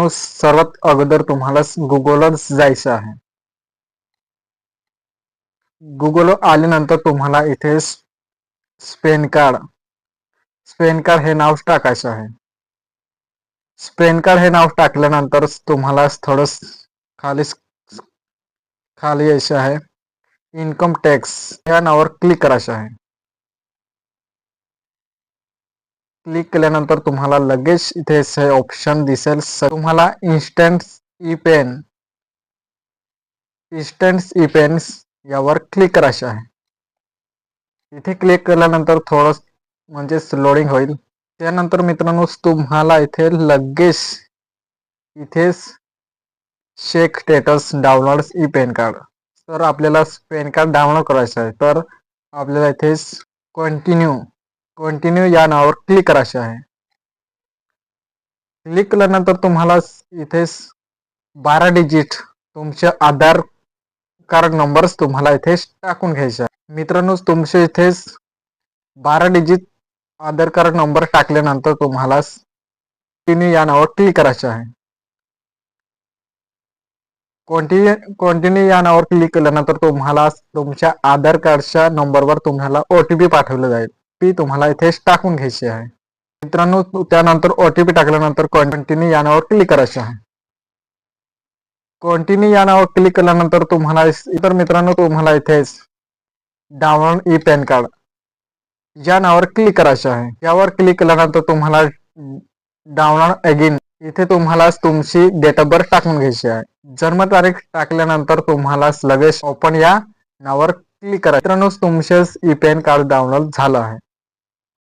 मित्रांनो, सर्वात अगोदर तुम्हाला गुगलच जायचं आहे. गुगल आल्यानंतर तुम्हाला इथे स्पेन कार्ड हे नाव टाकायचं आहे. स्पेन कार्ड हे नाव टाकल्यानंतर तुम्हाला थोडं खाली यायचं आहे. इन्कम टॅक्स या नावावर क्लिक करायचं आहे. क्लिक केल्यानंतर तुम्हाला लगेच इथे ऑप्शन दिसेल. तुम्हाला इन्स्टंट ई पेन यावर क्लिक करायचे आहे. इथे क्लिक केल्यानंतर थोडं म्हणजे लोडिंग होईल. त्यानंतर मित्रांनो, तुम्हाला इथे लगेच check status download e PAN card. तर आपल्याला पेन कार्ड डाउनलोड करायचं आहे. तर आपल्याला इथे कंटिन्यू या नावावर क्लिक करायचे आहे. क्लिक केल्यानंतर तुम्हाला इथे 12 डिजिट तुमचे आधार कार्ड नंबर्स तुम्हाला इथे टाकून घ्यायचे आहे. मित्रांनो, तुमचे इथे 12 डिजिट आधार कार्ड नंबर टाकल्यानंतर तुम्हाला कंटिन्यू या नावावर क्लिक करायचे आहे. कंटिन्यू या नावावर क्लिक केल्यानंतर तुम्हाला तुमच्या आधार कार्डच्या नंबरवर तुम्हाला OTP पाठवलं जाईल. ती तुम्हाला इथेच टाकून घ्यायची आहे. मित्रांनो, त्यानंतर OTP टाकल्यानंतर कंटिन्यू या नावावर क्लिक करायचे आहे. कंटिन्यू या नावावर क्लिक केल्यानंतर तुम्हाला मित्रांनो तुम्हाला इथेच डाउनलोड ई पेन कार्ड या नावावर क्लिक करायचे आहे. यावर क्लिक केल्यानंतर तुम्हाला डाउनलोड अगेन इथे तुम्हाला तुमची डेट ऑफ बर्थ टाकून घ्यायची आहे. जन्मतारीख टाकल्यानंतर तुम्हाला लगेच ओपन या नावावर क्लिक करा. मित्रांनो, तुमचे ई पेन कार्ड डाउनलोड झालं आहे.